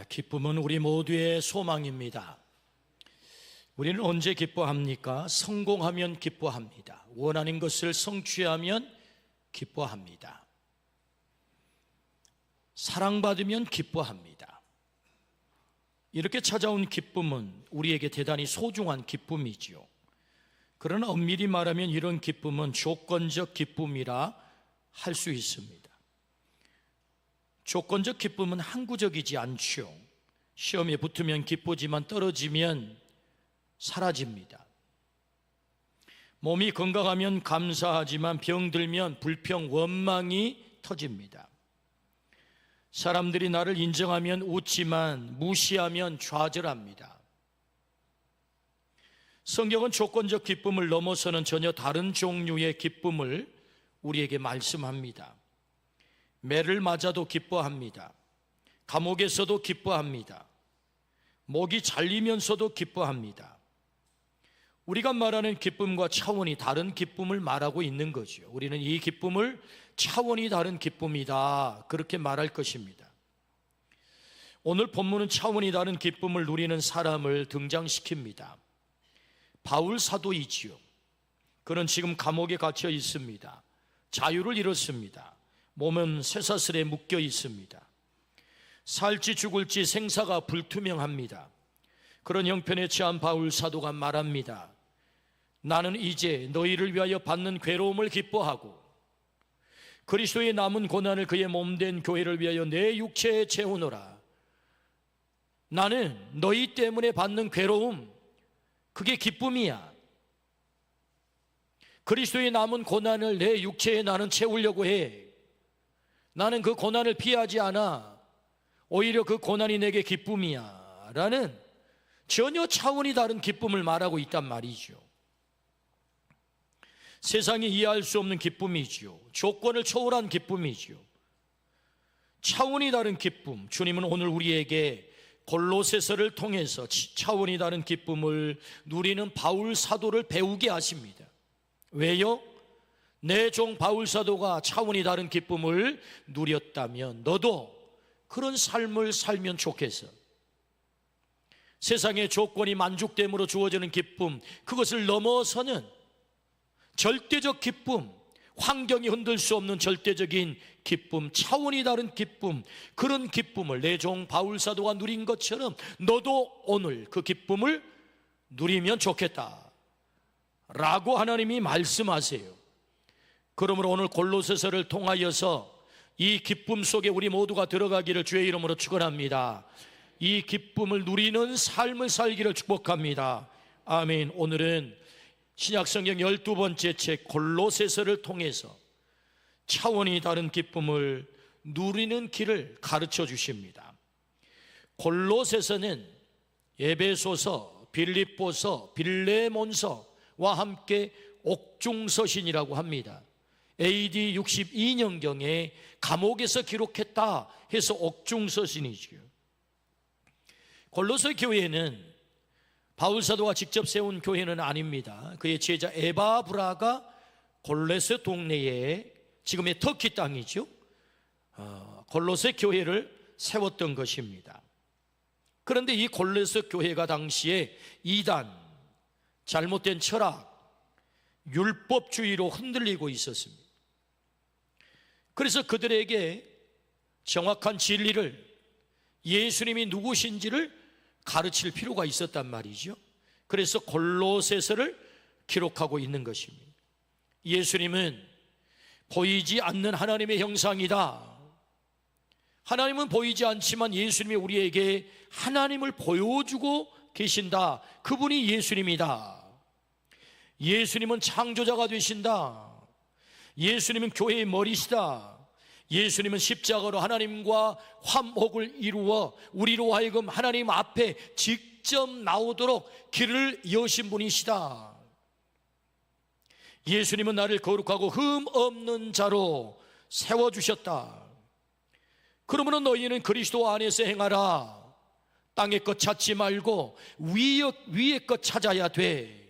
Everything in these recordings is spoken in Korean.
기쁨은 우리 모두의 소망입니다. 우리는 언제 기뻐합니까? 성공하면 기뻐합니다. 원하는 것을 성취하면 기뻐합니다. 사랑받으면 기뻐합니다. 이렇게 찾아온 기쁨은 우리에게 대단히 소중한 기쁨이지요. 그러나 엄밀히 말하면 이런 기쁨은 조건적 기쁨이라 할 수 있습니다. 조건적 기쁨은 항구적이지 않죠. 시험에 붙으면 기쁘지만 떨어지면 사라집니다. 몸이 건강하면 감사하지만 병들면 불평, 원망이 터집니다. 사람들이 나를 인정하면 웃지만 무시하면 좌절합니다. 성경은 조건적 기쁨을 넘어서는 전혀 다른 종류의 기쁨을 우리에게 말씀합니다. 매를 맞아도 기뻐합니다. 감옥에서도 기뻐합니다. 목이 잘리면서도 기뻐합니다. 우리가 말하는 기쁨과 차원이 다른 기쁨을 말하고 있는 거죠. 우리는 이 기쁨을 차원이 다른 기쁨이다, 그렇게 말할 것입니다. 오늘 본문은 차원이 다른 기쁨을 누리는 사람을 등장시킵니다. 바울 사도이지요. 그는 지금 감옥에 갇혀 있습니다. 자유를 잃었습니다. 몸은 쇠사슬에 묶여 있습니다. 살지 죽을지 생사가 불투명합니다. 그런 형편에 처한 바울 사도가 말합니다. 나는 이제 너희를 위하여 받는 괴로움을 기뻐하고 그리스도의 남은 고난을 그의 몸된 교회를 위하여 내 육체에 채우노라. 나는 너희 때문에 받는 괴로움, 그게 기쁨이야. 그리스도의 남은 고난을 내 육체에 나는 채우려고 해. 나는 그 고난을 피하지 않아. 오히려 그 고난이 내게 기쁨이야 라는 전혀 차원이 다른 기쁨을 말하고 있단 말이죠. 세상이 이해할 수 없는 기쁨이죠. 조건을 초월한 기쁨이죠. 차원이 다른 기쁨, 주님은 오늘 우리에게 골로새서를 통해서 차원이 다른 기쁨을 누리는 바울 사도를 배우게 하십니다. 왜요? 내 종 바울 사도가 차원이 다른 기쁨을 누렸다면 너도 그런 삶을 살면 좋겠어. 세상의 조건이 만족됨으로 주어지는 기쁨, 그것을 넘어서는 절대적 기쁨, 환경이 흔들 수 없는 절대적인 기쁨, 차원이 다른 기쁨, 그런 기쁨을 내 종 바울 사도가 누린 것처럼 너도 오늘 그 기쁨을 누리면 좋겠다 라고 하나님이 말씀하세요. 그러므로 오늘 골로새서를 통하여서 이 기쁨 속에 우리 모두가 들어가기를 주의 이름으로 축원합니다. 이 기쁨을 누리는 삶을 살기를 축복합니다. 아멘. 오늘은 신약성경 12번째 책 골로새서를 통해서 차원이 다른 기쁨을 누리는 길을 가르쳐 주십니다. 골로새서는 에베소서, 빌립보서, 빌레몬서와 함께 옥중서신이라고 합니다. AD 62년경에 감옥에서 기록했다 해서 옥중서신이지요. 골로새 교회는 바울 사도가 직접 세운 교회는 아닙니다. 그의 제자 에바브라가 골로새 동네에, 지금의 터키 땅이죠, 골로새 교회를 세웠던 것입니다. 그런데 이 골로새 교회가 당시에 이단, 잘못된 철학, 율법주의로 흔들리고 있었습니다. 그래서 그들에게 정확한 진리를, 예수님이 누구신지를 가르칠 필요가 있었단 말이죠. 그래서 골로새서를 기록하고 있는 것입니다. 예수님은 보이지 않는 하나님의 형상이다. 하나님은 보이지 않지만 예수님이 우리에게 하나님을 보여주고 계신다. 그분이 예수님이다. 예수님은 창조자가 되신다. 예수님은 교회의 머리시다. 예수님은 십자가로 하나님과 화목을 이루어 우리로 하여금 하나님 앞에 직접 나오도록 길을 여신 분이시다. 예수님은 나를 거룩하고 흠 없는 자로 세워주셨다. 그러므로 너희는 그리스도 안에서 행하라. 땅의 것 찾지 말고 위의 것 찾아야 돼.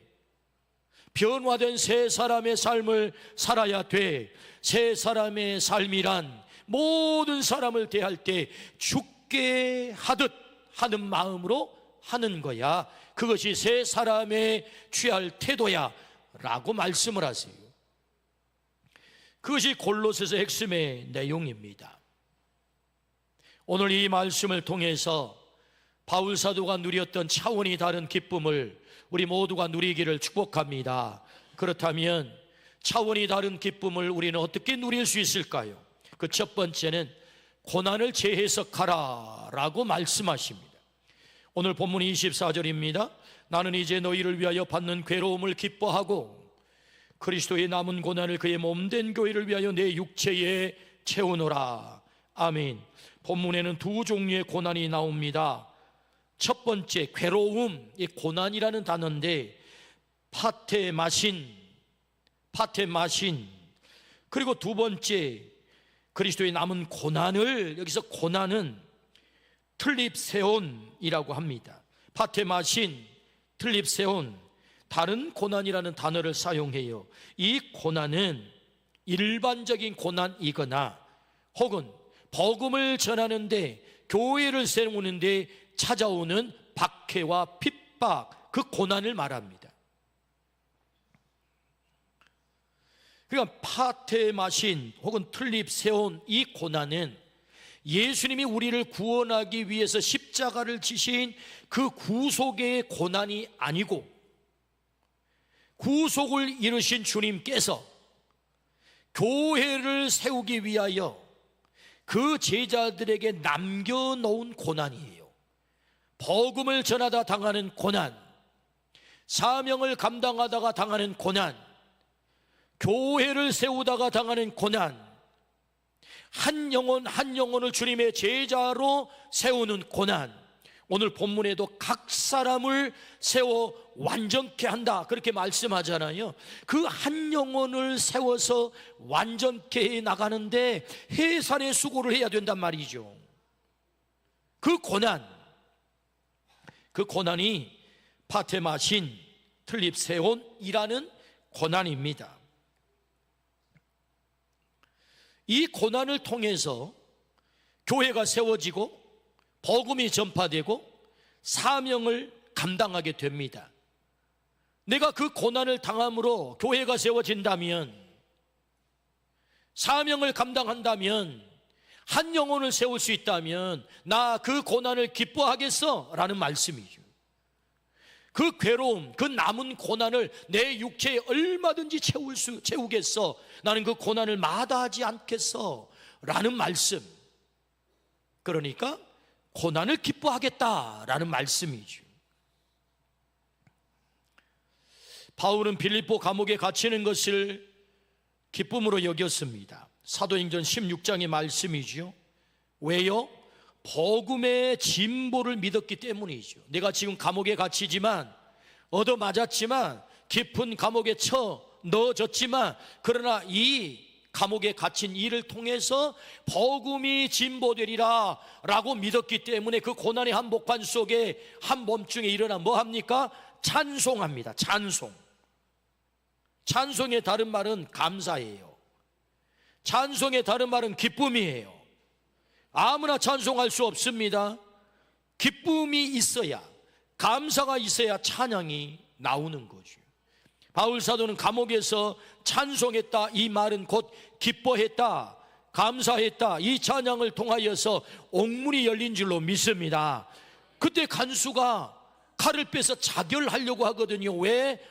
변화된 새 사람의 삶을 살아야 돼. 새 사람의 삶이란 모든 사람을 대할 때 죽게 하듯 하는 마음으로 하는 거야. 그것이 새 사람의 취할 태도야 라고 말씀을 하세요. 그것이 골로새서 핵심의 내용입니다. 오늘 이 말씀을 통해서 바울 사도가 누렸던 차원이 다른 기쁨을 우리 모두가 누리기를 축복합니다. 그렇다면 차원이 다른 기쁨을 우리는 어떻게 누릴 수 있을까요? 그 첫 번째는 고난을 재해석하라 라고 말씀하십니다. 오늘 본문 24절입니다. 나는 이제 너희를 위하여 받는 괴로움을 기뻐하고 그리스도의 남은 고난을 그의 몸된 교회를 위하여 내 육체에 채우노라. 아멘. 본문에는 두 종류의 고난이 나옵니다. 첫 번째 괴로움, 이 고난이라는 단어인데 파테마신, 그리고 두 번째 그리스도의 남은 고난을, 여기서 고난은 틀립세온이라고 합니다. 파테마신, 틀립세온, 다른 고난이라는 단어를 사용해요. 이 고난은 일반적인 고난이거나 혹은 복음을 전하는데 교회를 세우는데 찾아오는 박해와 핍박, 그 고난을 말합니다. 그러니까 파테마신 혹은 틀립세온, 이 고난은 예수님이 우리를 구원하기 위해서 십자가를 지신 그 구속의 고난이 아니고 구속을 이루신 주님께서 교회를 세우기 위하여 그 제자들에게 남겨놓은 고난이에요. 복음을 전하다 당하는 고난, 사명을 감당하다가 당하는 고난, 교회를 세우다가 당하는 고난, 한 영혼 한 영혼을 주님의 제자로 세우는 고난. 오늘 본문에도 각 사람을 세워 완전케 한다 그렇게 말씀하잖아요. 그 한 영혼을 세워서 완전케 해 나가는데 해산의 수고를 해야 된단 말이죠. 그 고난이 파테마신, 틀립세온이라는 고난입니다. 이 고난을 통해서 교회가 세워지고 복음이 전파되고 사명을 감당하게 됩니다. 내가 그 고난을 당함으로 교회가 세워진다면, 사명을 감당한다면, 한 영혼을 세울 수 있다면 나 그 고난을 기뻐하겠어? 라는 말씀이죠. 그 괴로움, 그 남은 고난을 내 육체에 얼마든지 채우겠어. 나는 그 고난을 마다하지 않겠어. 라는 말씀. 그러니까 고난을 기뻐하겠다라는 말씀이죠. 바울은 빌립보 감옥에 갇히는 것을 기쁨으로 여겼습니다. 사도행전 16장의 말씀이죠. 왜요? 복음의 진보를 믿었기 때문이죠. 내가 지금 감옥에 갇히지만, 얻어맞았지만, 깊은 감옥에 넣어졌지만, 그러나 이 감옥에 갇힌 이를 통해서 복음이 진보되리라 라고 믿었기 때문에 그 고난의 한복판 속에 한 몸중에 일어나 뭐합니까? 찬송합니다. 찬송의 다른 말은 감사예요. 찬송의 다른 말은 기쁨이에요. 아무나 찬송할 수 없습니다. 기쁨이 있어야, 감사가 있어야 찬양이 나오는 거죠. 바울 사도는 감옥에서 찬송했다, 이 말은 곧 기뻐했다, 감사했다, 이 찬양을 통하여서 옥문이 열린 줄로 믿습니다. 그때 간수가 칼을 빼서 자결하려고 하거든요. 왜?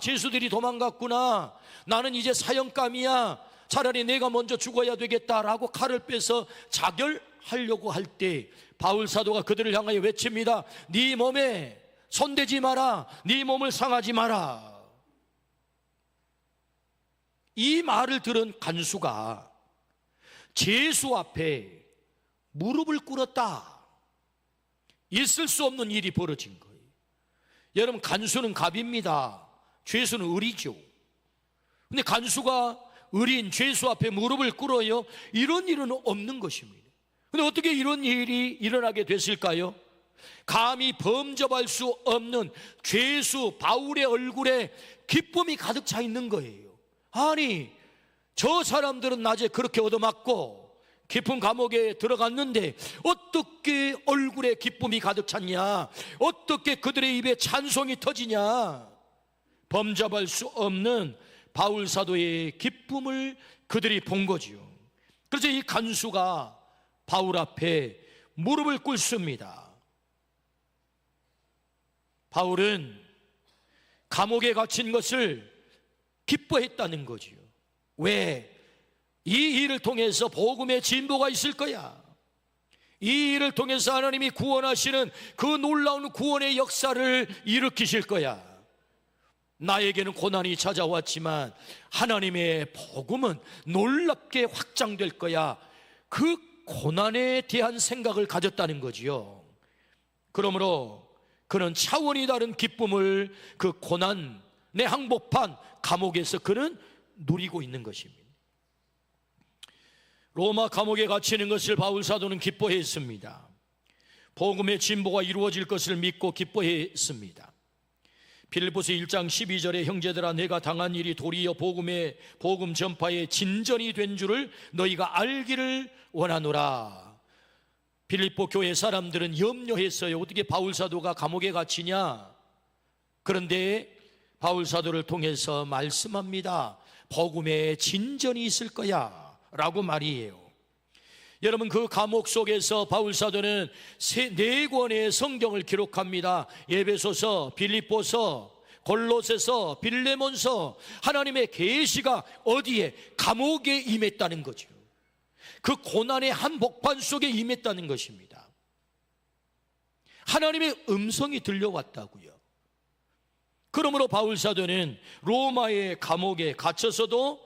죄수들이 도망갔구나, 나는 이제 사형감이야, 차라리 내가 먼저 죽어야 되겠다라고 칼을 빼서 자결하려고 할 때 바울 사도가 그들을 향하여 외칩니다. 네 몸에 손대지 마라, 네 몸을 상하지 마라. 이 말을 들은 간수가 제수 앞에 무릎을 꿇었다. 있을 수 없는 일이 벌어진 거예요. 여러분, 간수는 갑입니다. 죄수는 을이죠. 근데 간수가 을인 죄수 앞에 무릎을 꿇어요. 이런 일은 없는 것입니다. 근데 어떻게 이런 일이 일어나게 됐을까요? 감히 범접할 수 없는 죄수 바울의 얼굴에 기쁨이 가득 차 있는 거예요. 아니, 저 사람들은 낮에 그렇게 얻어맞고 깊은 감옥에 들어갔는데 어떻게 얼굴 얼굴에 기쁨이 가득 찼냐? 어떻게 그들의 입에 찬송이 터지냐? 범접할 수 없는 바울 사도의 기쁨을 그들이 본 거지요. 그래서 이 간수가 바울 앞에 무릎을 꿇습니다. 바울은 감옥에 갇힌 것을 기뻐했다는 거지요. 왜? 이 일을 통해서 복음의 진보가 있을 거야. 이 일을 통해서 하나님이 구원하시는 그 놀라운 구원의 역사를 일으키실 거야. 나에게는 고난이 찾아왔지만 하나님의 복음은 놀랍게 확장될 거야. 그 고난에 대한 생각을 가졌다는 거지요. 그러므로 그는 차원이 다른 기쁨을 그 고난에 항복한 감옥에서 그는 누리고 있는 것입니다. 로마 감옥에 갇히는 것을 바울 사도는 기뻐했습니다. 복음의 진보가 이루어질 것을 믿고 기뻐했습니다. 빌립보서 1장 12절에 형제들아 내가 당한 일이 도리어 복음 전파의 진전이 된 줄을 너희가 알기를 원하노라. 빌립보 교회 사람들은 염려했어요. 어떻게 바울 사도가 감옥에 갇히냐? 그런데 바울 사도를 통해서 말씀합니다. 복음의 진전이 있을 거야 라고 말이에요. 여러분, 그 감옥 속에서 바울 사도는 네 권의 성경을 기록합니다. 에베소서, 빌립보서, 골로새서, 빌레몬서. 하나님의 계시가 어디에? 감옥에 임했다는 거죠. 그 고난의 한복판 속에 임했다는 것입니다. 하나님의 음성이 들려왔다고요. 그러므로 바울 사도는 로마의 감옥에 갇혀서도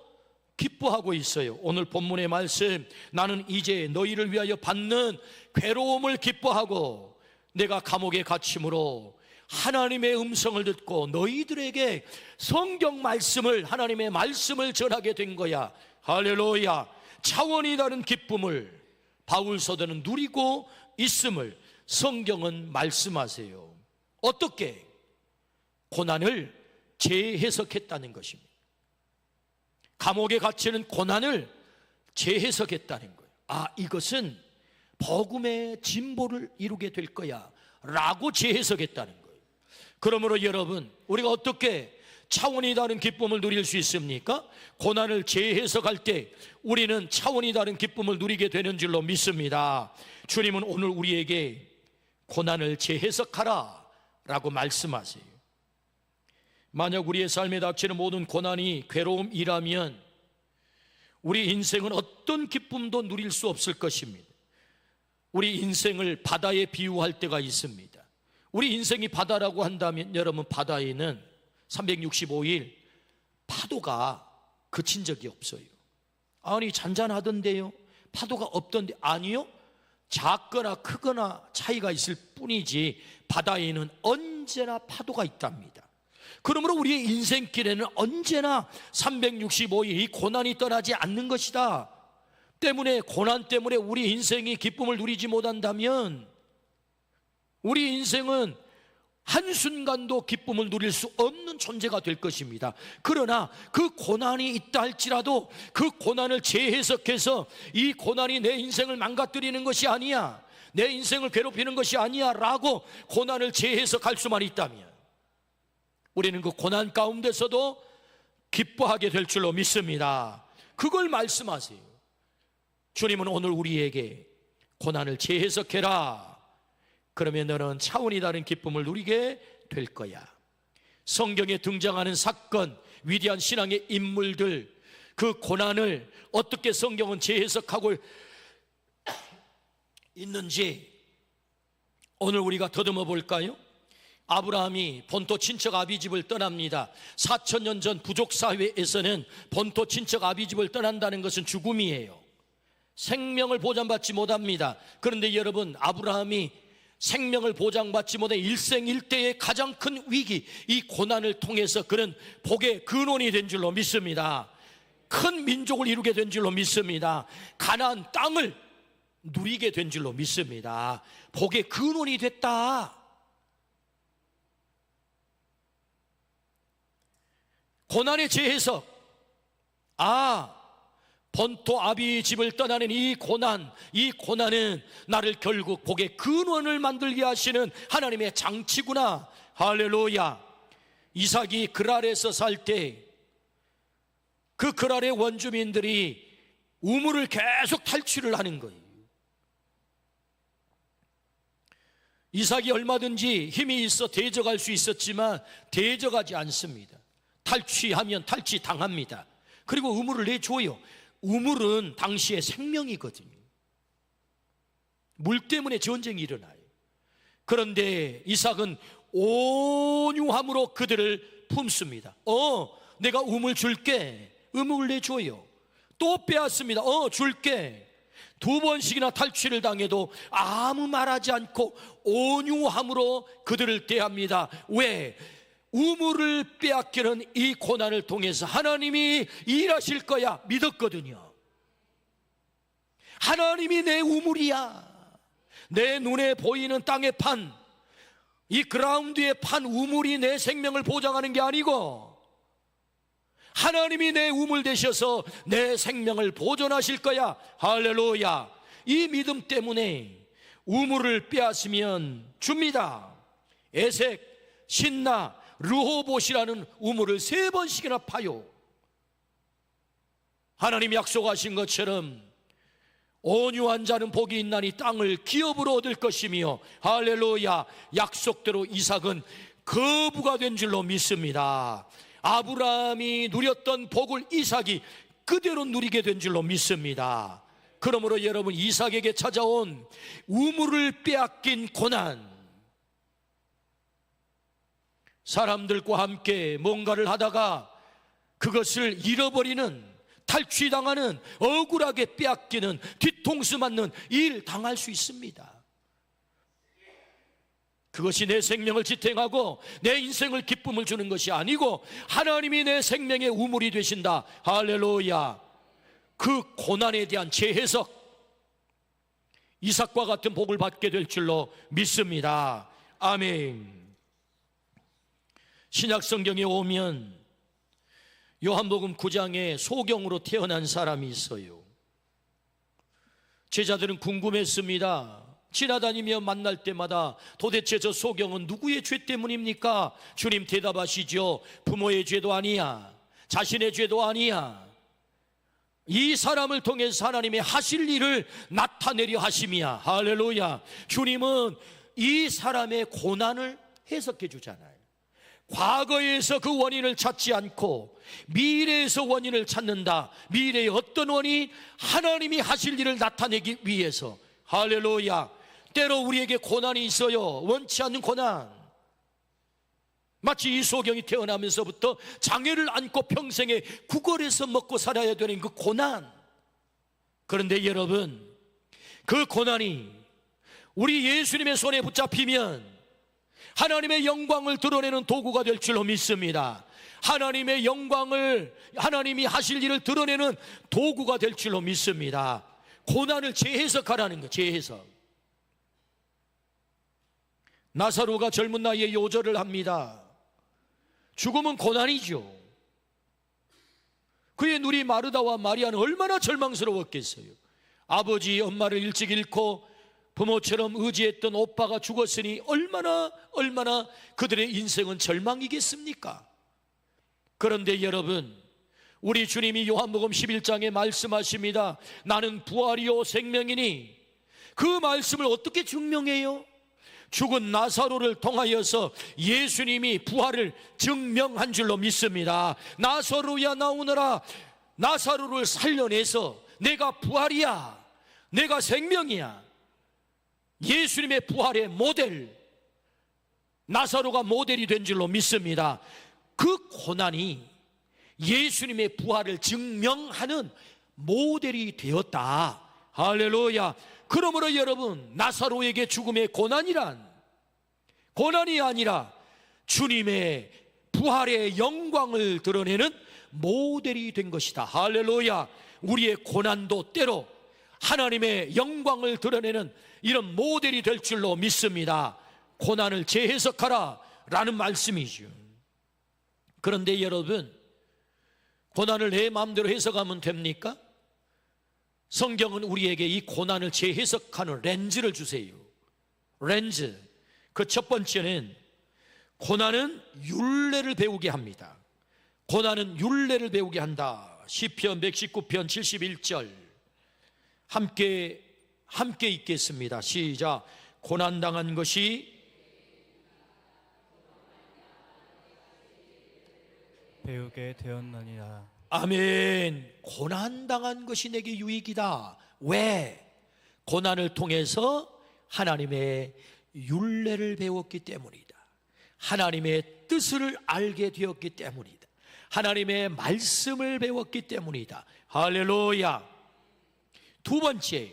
기뻐하고 있어요. 오늘 본문의 말씀, 나는 이제 너희를 위하여 받는 괴로움을 기뻐하고 내가 감옥에 갇힘으로 하나님의 음성을 듣고 너희들에게 성경 말씀을, 하나님의 말씀을 전하게 된 거야. 할렐루야. 차원이 다른 기쁨을 바울 사도는 누리고 있음을 성경은 말씀하세요. 어떻게? 고난을 재해석했다는 것입니다. 감옥에 갇히는 고난을 재해석했다는 거예요. 아, 이것은 복음의 진보를 이루게 될 거야 라고 재해석했다는 거예요. 그러므로 여러분, 우리가 어떻게 차원이 다른 기쁨을 누릴 수 있습니까? 고난을 재해석할 때 우리는 차원이 다른 기쁨을 누리게 되는 줄로 믿습니다. 주님은 오늘 우리에게 고난을 재해석하라 라고 말씀하세요. 만약 우리의 삶에 닥치는 모든 고난이 괴로움이라면 우리 인생은 어떤 기쁨도 누릴 수 없을 것입니다. 우리 인생을 바다에 비유할 때가 있습니다. 우리 인생이 바다라고 한다면 여러분, 바다에는 365일 파도가 그친 적이 없어요. 아니, 잔잔하던데요? 파도가 없던데? 아니요, 작거나 크거나 차이가 있을 뿐이지 바다에는 언제나 파도가 있답니다. 그러므로 우리의 인생길에는 언제나 365일 이 고난이 떠나지 않는 것이다. 때문에 고난 때문에 우리 인생이 기쁨을 누리지 못한다면 우리 인생은 한순간도 기쁨을 누릴 수 없는 존재가 될 것입니다. 그러나 그 고난이 있다 할지라도 그 고난을 재해석해서 이 고난이 내 인생을 망가뜨리는 것이 아니야, 내 인생을 괴롭히는 것이 아니야 라고 고난을 재해석할 수만 있다면 우리는 그 고난 가운데서도 기뻐하게 될 줄로 믿습니다. 그걸 말씀하세요. 주님은 오늘 우리에게 고난을 재해석해라. 그러면 너는 차원이 다른 기쁨을 누리게 될 거야. 성경에 등장하는 사건, 위대한 신앙의 인물들, 그 고난을 어떻게 성경은 재해석하고 있는지 오늘 우리가 더듬어 볼까요? 아브라함이 본토 친척 아비집을 떠납니다. 4,000년 전 부족 사회에서는 본토 친척 아비집을 떠난다는 것은 죽음이에요. 생명을 보장받지 못합니다. 그런데 여러분, 아브라함이 생명을 보장받지 못해 일생일대의 가장 큰 위기, 이 고난을 통해서 그는 복의 근원이 된 줄로 믿습니다. 큰 민족을 이루게 된 줄로 믿습니다. 가나안 땅을 누리게 된 줄로 믿습니다. 복의 근원이 됐다. 고난의 재해석. 아, 본토 아비의 집을 떠나는 이 고난은 나를 결국 복의 근원을 만들게 하시는 하나님의 장치구나. 할렐루야. 이삭이 그랄에서 살 때 그 그랄의 원주민들이 우물을 계속 탈취를 하는 거예요. 이삭이 얼마든지 힘이 있어 대적할 수 있었지만 대적하지 않습니다. 탈취하면 탈취당합니다. 그리고 우물을 내줘요. 우물은 당시의 생명이거든요. 물 때문에 전쟁이 일어나요. 그런데 이삭은 온유함으로 그들을 품습니다. 내가 우물 줄게. 우물 내줘요. 또 빼앗습니다. 줄게. 2번씩이나 탈취를 당해도 아무 말하지 않고 온유함으로 그들을 대합니다. 왜? 우물을 빼앗기는 이 고난을 통해서 하나님이 일하실 거야 믿었거든요. 하나님이 내 우물이야. 내 눈에 보이는 땅의 판, 이 그라운드의 판 우물이 내 생명을 보장하는 게 아니고 하나님이 내 우물 되셔서 내 생명을 보존하실 거야. 할렐루야. 이 믿음 때문에 우물을 빼앗으면 줍니다. 에색, 신나, 르호봇이라는 우물을 3번씩이나 파요. 하나님 약속하신 것처럼 온유한 자는 복이 있나니 땅을 기업으로 얻을 것이며, 할렐루야. 약속대로 이삭은 거부가 된 줄로 믿습니다. 아브라함이 누렸던 복을 이삭이 그대로 누리게 된 줄로 믿습니다. 그러므로 여러분, 이삭에게 찾아온 우물을 빼앗긴 고난, 사람들과 함께 뭔가를 하다가 그것을 잃어버리는, 탈취당하는, 억울하게 빼앗기는, 뒤통수 맞는 일 당할 수 있습니다. 그것이 내 생명을 지탱하고 내 인생을 기쁨을 주는 것이 아니고 하나님이 내 생명의 우물이 되신다. 할렐루야. 그 고난에 대한 재해석, 이삭과 같은 복을 받게 될 줄로 믿습니다. 아멘. 신약 성경에 오면 요한복음 9장에 소경으로 태어난 사람이 있어요. 제자들은 궁금했습니다. 지나다니며 만날 때마다 도대체 저 소경은 누구의 죄 때문입니까? 주님 대답하시죠. 부모의 죄도 아니야, 자신의 죄도 아니야. 이 사람을 통해서 하나님의 하실 일을 나타내려 하심이야. 할렐루야. 주님은 이 사람의 고난을 해석해 주잖아요. 과거에서 그 원인을 찾지 않고 미래에서 원인을 찾는다. 미래의 어떤 원인? 하나님이 하실 일을 나타내기 위해서. 할렐루야. 때로 우리에게 고난이 있어요. 원치 않는 고난. 마치 이 소경이 태어나면서부터 장애를 안고 평생에 구걸해서 먹고 살아야 되는 그 고난. 그런데 여러분, 그 고난이 우리 예수님의 손에 붙잡히면 하나님의 영광을 드러내는 도구가 될 줄로 믿습니다. 하나님의 영광을, 하나님이 하실 일을 드러내는 도구가 될 줄로 믿습니다. 고난을 재해석하라는 거예요. 재해석. 나사로가 젊은 나이에 요절을 합니다. 죽음은 고난이죠. 그의 누리 마르다와 마리아는 얼마나 절망스러웠겠어요. 아버지, 엄마를 일찍 잃고 부모처럼 의지했던 오빠가 죽었으니 얼마나 그들의 인생은 절망이겠습니까? 그런데 여러분, 우리 주님이 요한복음 11장에 말씀하십니다. 나는 부활이요 생명이니. 그 말씀을 어떻게 증명해요? 죽은 나사로를 통하여서 예수님이 부활을 증명한 줄로 믿습니다. 나사로야 나오너라. 나사로를 살려내서 내가 부활이야, 내가 생명이야. 예수님의 부활의 모델, 나사로가 모델이 된 줄로 믿습니다. 그 고난이 예수님의 부활을 증명하는 모델이 되었다. 할렐루야. 그러므로 여러분, 나사로에게 죽음의 고난이란 고난이 아니라 주님의 부활의 영광을 드러내는 모델이 된 것이다. 할렐루야. 우리의 고난도 때로 하나님의 영광을 드러내는 이런 모델이 될 줄로 믿습니다. 고난을 재해석하라 라는 말씀이죠. 그런데 여러분, 고난을 내 마음대로 해석하면 됩니까? 성경은 우리에게 이 고난을 재해석하는 렌즈를 주세요. 렌즈. 그 첫 번째는 고난은 율례를 배우게 합니다. 고난은 율례를 배우게 한다. 시편 119편 71절 함께 읽겠습니다. 시작. 고난당한 것이 배우게 되었느니라. 아멘. 고난당한 것이 내게 유익이다. 왜? 고난을 통해서 하나님의 율례를 배웠기 때문이다. 하나님의 뜻을 알게 되었기 때문이다. 하나님의 말씀을 배웠기 때문이다. 할렐루야. 두 번째,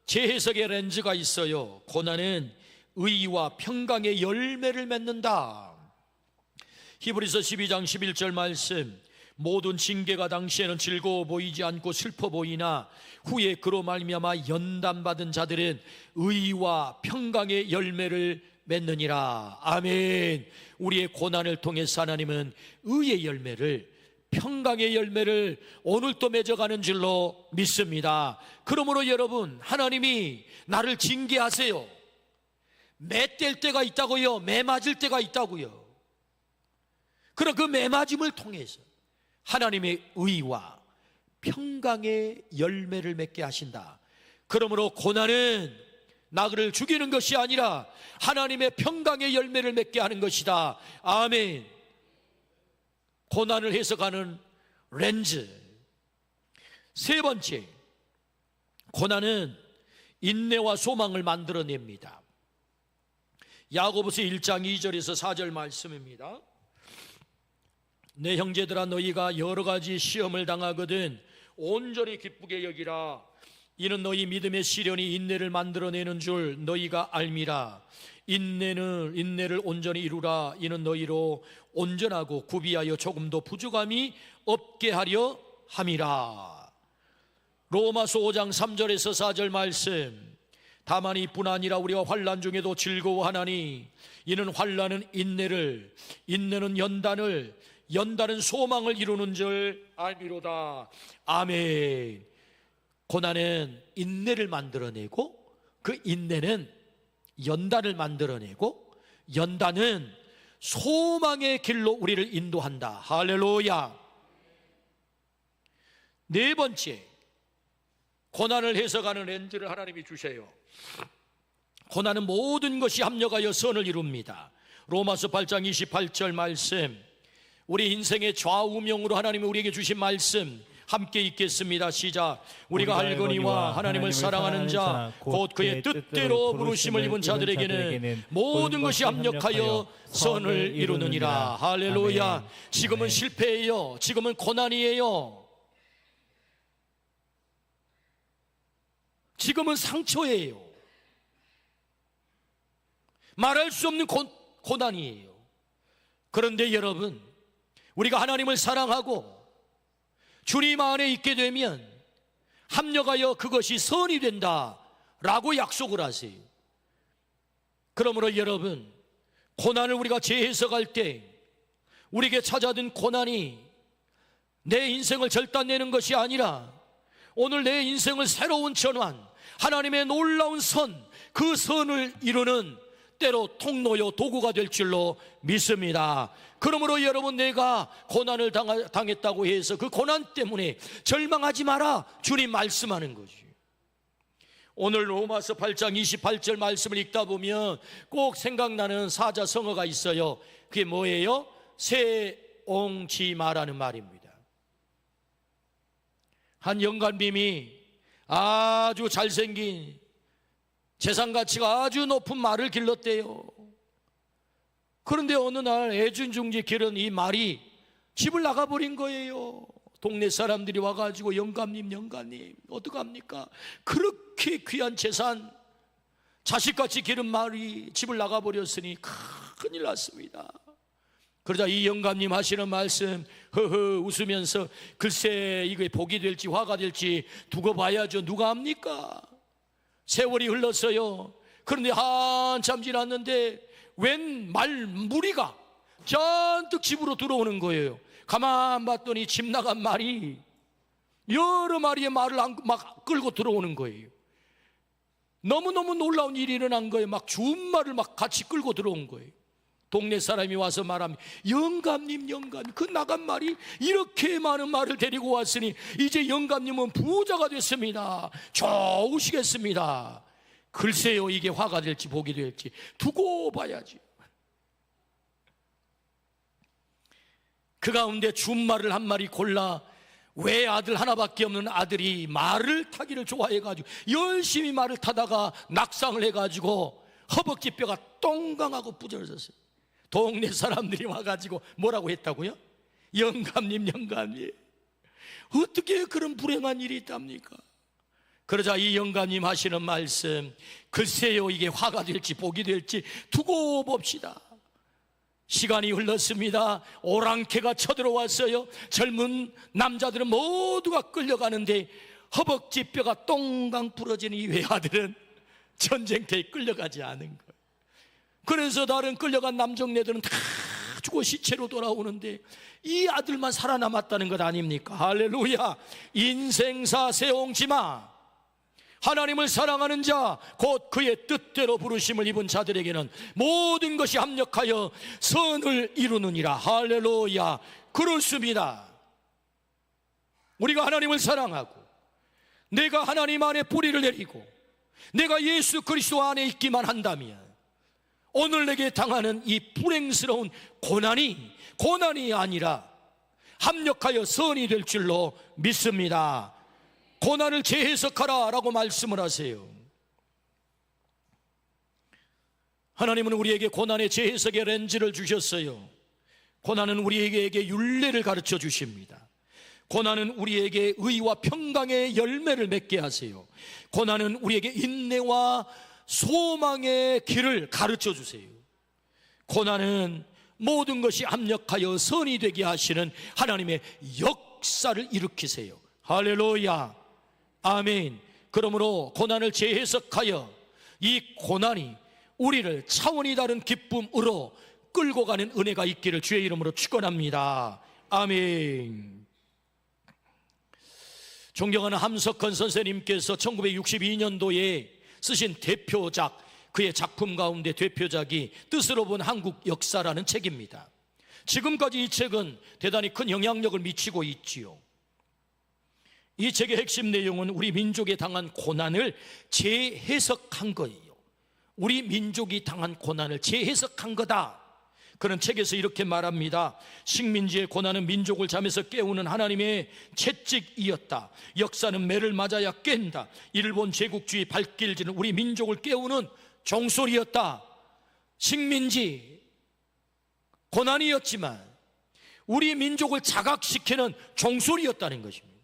재해석의 렌즈가 있어요. 고난은 의와 평강의 열매를 맺는다. 히브리서 12장 11절 말씀, 모든 징계가 당시에는 즐거워 보이지 않고 슬퍼 보이나 후에 그로 말미암아 연단받은 자들은 의와 평강의 열매를 맺느니라. 아멘. 우리의 고난을 통해서 하나님은 의의 열매를, 평강의 열매를 오늘 또 맺어가는 줄로 믿습니다. 그러므로 여러분, 하나님이 나를 징계하세요. 매뗄 때가 있다고요. 매맞을 때가 있다고요. 그럼 그 매맞음을 통해서 하나님의 의와 평강의 열매를 맺게 하신다. 그러므로 고난은 나를 죽이는 것이 아니라 하나님의 평강의 열매를 맺게 하는 것이다. 아멘. 고난을 해석하는 렌즈. 세 번째, 고난은 인내와 소망을 만들어냅니다. 야고보서 1장 2절에서 4절 말씀입니다. 내 형제들아, 너희가 여러 가지 시험을 당하거든 온전히 기쁘게 여기라. 이는 너희 믿음의 시련이 인내를 만들어내는 줄 너희가 알미라. 인내를 온전히 이루라. 이는 너희로 온전하고 구비하여 조금도 부족함이 없게 하려 함이라. 로마서 5장 3절에서 4절 말씀, 다만 이뿐 아니라 우리가 환난 중에도 즐거워하나니 이는 환난은 인내를, 인내는 연단은 소망을 이루는 줄 알미로다. 아멘. 고난은 인내를 만들어내고 그 인내는 연단을 만들어내고 연단은 소망의 길로 우리를 인도한다. 할렐루야. 네 번째, 고난을 해석하는 렌즈를 하나님이 주세요. 고난은 모든 것이 합력하여 선을 이룹니다. 로마서 8장 28절 말씀, 우리 인생의 좌우명으로 하나님이 우리에게 주신 말씀 함께 읽겠습니다. 시작. 우리가 알거니와 하나님을 사랑하는 자 곧 그의 뜻대로 부르심을 입은 자들에게는 모든 것이 합력하여 선을 이루느니라. 할렐루야. 지금은 실패예요. 지금은 고난이에요. 지금은 상처예요. 말할 수 없는 고난이에요. 그런데 여러분, 우리가 하나님을 사랑하고 주님 안에 있게 되면 합력하여 그것이 선이 된다라고 약속을 하세요. 그러므로 여러분, 고난을 우리가 재해석할 때 우리에게 찾아든 고난이 내 인생을 절단내는 것이 아니라 오늘 내 인생을 새로운 전환, 하나님의 놀라운 선, 그 선을 이루는 때로 통로요 도구가 될 줄로 믿습니다. 그러므로 여러분, 내가 고난을 당했다고 해서 그 고난 때문에 절망하지 마라, 주님 말씀하는 거지. 오늘 로마서 8장 28절 말씀을 읽다 보면 꼭 생각나는 사자성어가 있어요. 그게 뭐예요? 세옹지마라는 말입니다. 한 영감님이 아주 잘생긴 재산가치가 아주 높은 말을 길렀대요. 그런데 어느 날 애준중지 기른 이 말이 집을 나가버린 거예요. 동네 사람들이 와가지고 영감님 어떡합니까? 그렇게 귀한 재산, 자식같이 기른 말이 집을 나가버렸으니 큰일 났습니다. 그러자 이 영감님 하시는 말씀, 허허 웃으면서, 글쎄 이게 복이 될지 화가 될지 두고 봐야죠. 누가 압니까? 세월이 흘렀어요. 그런데 한참 지났는데 웬 무리가 잔뜩 집으로 들어오는 거예요. 가만 봤더니 집 나간 말이 여러 마리의 말을 막 끌고 들어오는 거예요. 너무너무 놀라운 일이 일어난 거예요. 막 준말을 막 같이 끌고 들어온 거예요. 동네 사람이 와서 말합니다. 영감님, 그 나간 말이 이렇게 많은 말을 데리고 왔으니 이제 영감님은 부자가 됐습니다. 좋으시겠습니다. 글쎄요, 이게 화가 될지 복이 될지 두고 봐야지. 그 가운데 준말을 한 마리 골라 외아들 하나밖에 없는 아들이 말을 타기를 좋아해가지고 열심히 말을 타다가 낙상을 해가지고 허벅지뼈가 똥강하고 부러졌어요. 동네 사람들이 와가지고 뭐라고 했다고요? 영감님, 어떻게 그런 불행한 일이 있답니까? 그러자 이 영감님 하시는 말씀, 글쎄요, 이게 화가 될지 복이 될지 두고 봅시다. 시간이 흘렀습니다. 오랑캐가 쳐들어왔어요. 젊은 남자들은 모두가 끌려가는데 허벅지뼈가 똥강 부러진 이 외아들은 전쟁터에 끌려가지 않은 거예요. 그래서 다른 끌려간 남정네들은 다 죽고 시체로 돌아오는데 이 아들만 살아남았다는 것 아닙니까? 할렐루야. 인생사 세옹지마. 하나님을 사랑하는 자, 곧 그의 뜻대로 부르심을 입은 자들에게는 모든 것이 합력하여 선을 이루느니라. 할렐루야. 그렇습니다. 우리가 하나님을 사랑하고 내가 하나님 안에 뿌리를 내리고 내가 예수 그리스도 안에 있기만 한다면 오늘 내게 당하는 이 불행스러운 고난이 아니라 합력하여 선이 될 줄로 믿습니다. 고난을 재해석하라 라고 말씀을 하세요. 하나님은 우리에게 고난의 재해석의 렌즈를 주셨어요. 고난은 우리에게 율례를 가르쳐 주십니다. 고난은 우리에게 의와 평강의 열매를 맺게 하세요. 고난은 우리에게 인내와 소망의 길을 가르쳐 주세요. 고난은 모든 것이 합력하여 선이 되게 하시는 하나님의 역사를 일으키세요. 할렐루야. 아멘. 그러므로 고난을 재해석하여 이 고난이 우리를 차원이 다른 기쁨으로 끌고 가는 은혜가 있기를 주의 이름으로 축원합니다. 아멘. 존경하는 함석헌 선생님께서 1962년도에 쓰신 대표작, 그의 작품 가운데 대표작이 뜻으로 본 한국 역사라는 책입니다. 지금까지 이 책은 대단히 큰 영향력을 미치고 있지요. 이 책의 핵심 내용은 우리 민족에 당한 고난을 재해석한 거예요. 우리 민족이 당한 고난을 재해석한 거다. 그런 책에서 이렇게 말합니다. 식민지의 고난은 민족을 잠에서 깨우는 하나님의 채찍이었다. 역사는 매를 맞아야 깬다. 일본 제국주의 발길질은 우리 민족을 깨우는 종소리였다. 식민지 고난이었지만 우리 민족을 자각시키는 종소리였다는 것입니다.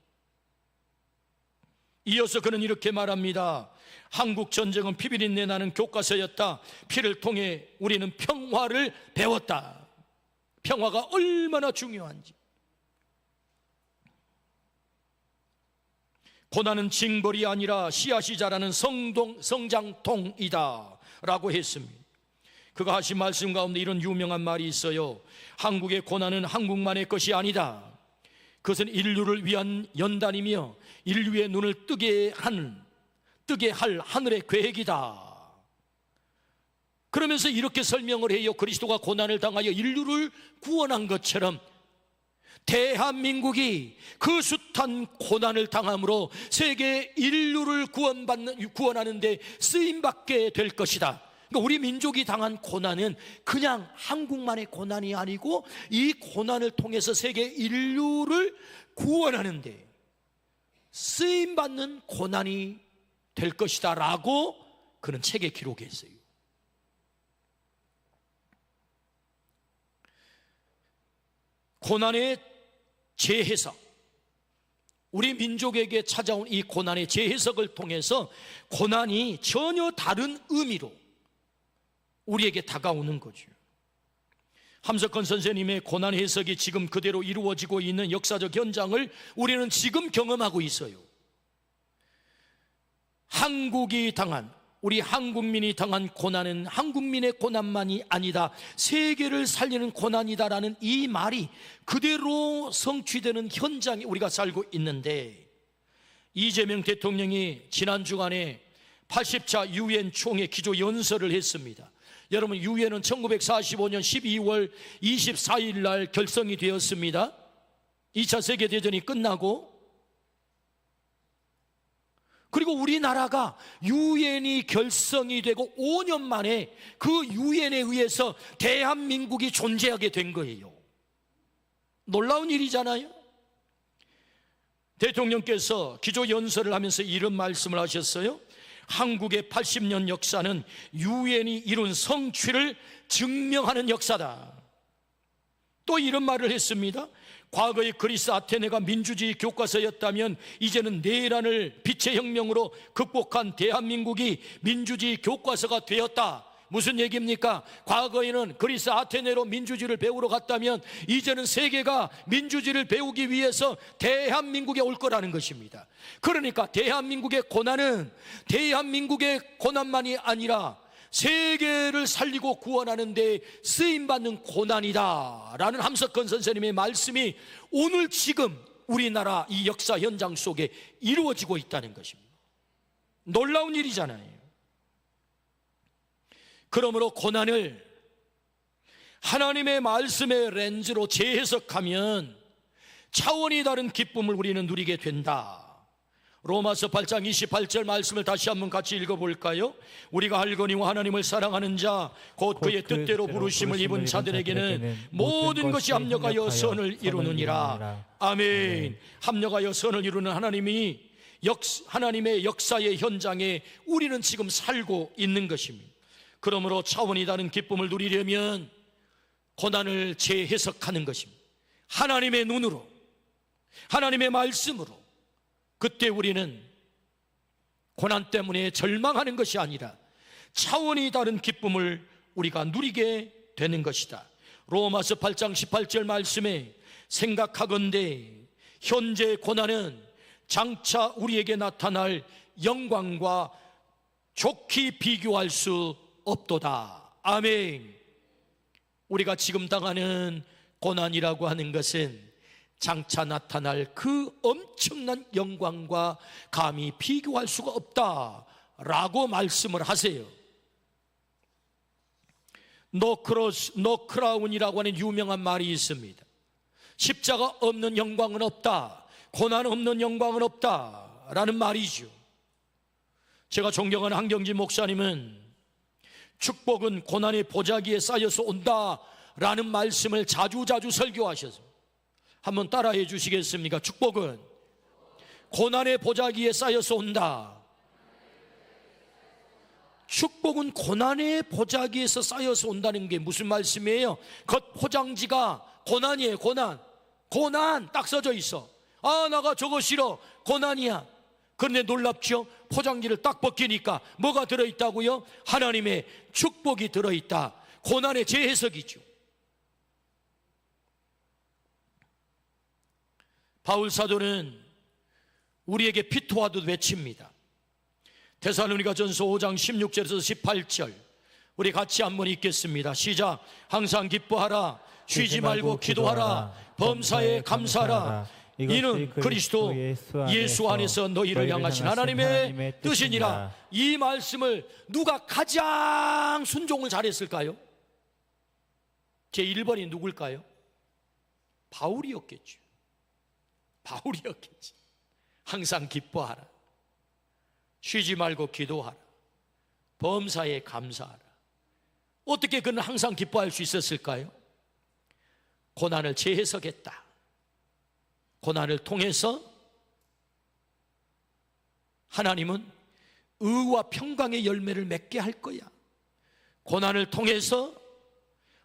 이어서 그는 이렇게 말합니다. 한국 전쟁은 피비린내 나는 교과서였다. 피를 통해 우리는 평화를 배웠다. 평화가 얼마나 중요한지. 고난은 징벌이 아니라 씨앗이 자라는 성장통이다 라고 했습니다. 그가 하신 말씀 가운데 이런 유명한 말이 있어요. 한국의 고난은 한국만의 것이 아니다. 그것은 인류를 위한 연단이며 인류의 눈을 뜨게 할 하늘의 계획이다. 그러면서 이렇게 설명을 해요. 그리스도가 고난을 당하여 인류를 구원한 것처럼 대한민국이 그 숱한 고난을 당함으로 세계 인류를 구원하는 데 쓰임받게 될 것이다. 그러니까 우리 민족이 당한 고난은 그냥 한국만의 고난이 아니고 이 고난을 통해서 세계 인류를 구원하는 데 쓰임받는 고난이 될 것이다 라고 그는 책에 기록했어요. 고난의 재해석, 우리 민족에게 찾아온 이 고난의 재해석을 통해서 고난이 전혀 다른 의미로 우리에게 다가오는 거죠. 함석헌 선생님의 고난 해석이 지금 그대로 이루어지고 있는 역사적 현장을 우리는 지금 경험하고 있어요. 한국이 당한, 우리 한국민이 당한 고난은 한국민의 고난만이 아니다, 세계를 살리는 고난이다라는 이 말이 그대로 성취되는 현장에 우리가 살고 있는데, 이재명 대통령이 지난 주간에 80차 유엔 총회 기조 연설을 했습니다. 여러분, 유엔은 1945년 12월 24일 날 결성이 되었습니다. 2차 세계대전이 끝나고, 그리고 우리나라가 유엔이 결성이 되고 5년 만에 그 유엔에 의해서 대한민국이 존재하게 된 거예요. 놀라운 일이잖아요. 대통령께서 기조 연설을 하면서 이런 말씀을 하셨어요. 한국의 80년 역사는 유엔이 이룬 성취를 증명하는 역사다. 또 이런 말을 했습니다. 과거의 그리스 아테네가 민주주의 교과서였다면 이제는 내란을 빛의 혁명으로 극복한 대한민국이 민주주의 교과서가 되었다. 무슨 얘기입니까? 과거에는 그리스 아테네로 민주주의를 배우러 갔다면 이제는 세계가 민주주의를 배우기 위해서 대한민국에 올 거라는 것입니다. 그러니까 대한민국의 고난은 대한민국의 고난만이 아니라 세계를 살리고 구원하는 데 쓰임받는 고난이다 라는 함석헌 선생님의 말씀이 오늘 지금 우리나라 이 역사 현장 속에 이루어지고 있다는 것입니다. 놀라운 일이잖아요. 그러므로 고난을 하나님의 말씀의 렌즈로 재해석하면 차원이 다른 기쁨을 우리는 누리게 된다. 로마서 8장 28절 말씀을 다시 한번 같이 읽어볼까요? 우리가 알거니와 하나님을 사랑하는 자 곧 그의 뜻대로 부르심을 입은 자들에게는 모든 것이 합력하여 선을 이루느니라. 아멘. 합력하여 선을 이루는 하나님의 역사의 현장에 우리는 지금 살고 있는 것입니다. 그러므로 차원이 다른 기쁨을 누리려면 고난을 재해석하는 것입니다. 하나님의 눈으로, 하나님의 말씀으로. 그때 우리는 고난 때문에 절망하는 것이 아니라 차원이 다른 기쁨을 우리가 누리게 되는 것이다. 로마서 8장 18절 말씀에 생각하건대 현재의 고난은 장차 우리에게 나타날 영광과 좋게 비교할 수 없도다. 아멘. 우리가 지금 당하는 고난이라고 하는 것은 장차 나타날 그 엄청난 영광과 감히 비교할 수가 없다라고 말씀을 하세요. 노 크라운이라고 하는 유명한 말이 있습니다. 십자가 없는 영광은 없다, 고난 없는 영광은 없다라는 말이죠. 제가 존경하는 한경진 목사님은 축복은 고난의 보자기에 쌓여서 온다라는 말씀을 자주 설교하셨습니다. 한번 따라해 주시겠습니까? 축복은 고난의 보자기에 쌓여서 온다. 축복은 고난의 보자기에서 쌓여서 온다는 게 무슨 말씀이에요? 겉 포장지가 고난이에요. 고난 딱 써져 있어. 아, 나가 저거 싫어, 고난이야. 그런데 놀랍죠? 포장지를 딱 벗기니까 뭐가 들어있다고요? 하나님의 축복이 들어있다. 고난의 재해석이죠. 바울 사도는 우리에게 피토하듯 외칩니다. 데살로니가전서 5장 16절에서 18절 우리 같이 한번 읽겠습니다. 시작. 항상 기뻐하라, 쉬지 말고 기도하라, 범사에 감사하라. 이는 그리스도 예수 안에서 너희를 향하신 하나님의 뜻이니라. 이 말씀을 누가 가장 순종을 잘했을까요? 제 1번이 누굴까요? 바울이었겠죠. 바울이었겠지. 항상 기뻐하라, 쉬지 말고 기도하라, 범사에 감사하라. 어떻게 그는 항상 기뻐할 수 있었을까요? 고난을 재해석했다. 고난을 통해서 하나님은 의와 평강의 열매를 맺게 할 거야. 고난을 통해서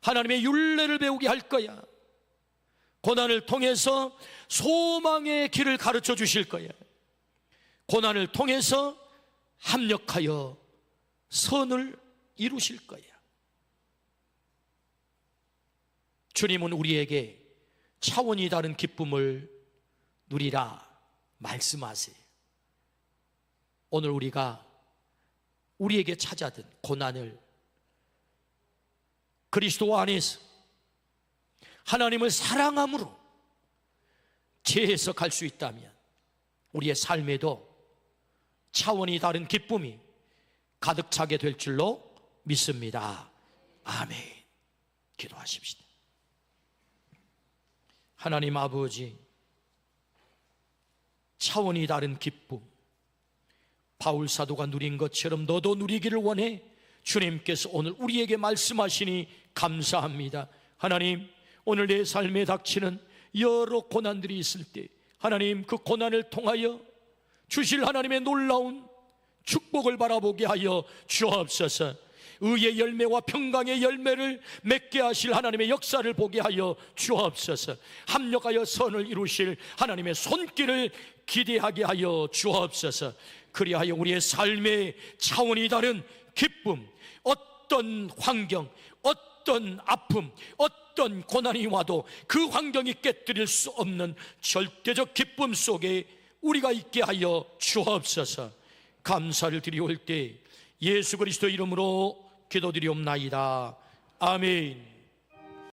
하나님의 율례를 배우게 할 거야. 고난을 통해서 소망의 길을 가르쳐 주실 거야. 고난을 통해서 합력하여 선을 이루실 거야. 주님은 우리에게 차원이 다른 기쁨을 누리라 말씀하세요. 오늘 우리가 우리에게 찾아든 고난을 그리스도 안에서 하나님을 사랑함으로 재해석할 수 있다면 우리의 삶에도 차원이 다른 기쁨이 가득 차게 될 줄로 믿습니다. 아멘. 기도하십시다. 하나님 아버지, 차원이 다른 기쁨, 바울 사도가 누린 것처럼 너도 누리기를 원해 주님께서 오늘 우리에게 말씀하시니 감사합니다. 하나님, 오늘 내 삶에 닥치는 여러 고난들이 있을 때 하나님, 그 고난을 통하여 주실 하나님의 놀라운 축복을 바라보게 하여 주옵소서. 의의 열매와 평강의 열매를 맺게 하실 하나님의 역사를 보게 하여 주옵소서. 합력하여 선을 이루실 하나님의 손길을 기대하게 하여 주옵소서. 그리하여 우리의 삶의 차원이 다른 기쁨, 어떤 환경, 어떤 아픔, 어떤 고난이 와도 그 환경이 깨뜨릴 수 없는 절대적 기쁨 속에 우리가 있게 하여 주옵소서. 감사를 드리올 때 예수 그리스도 이름으로 기도드리옵나이다. 아멘.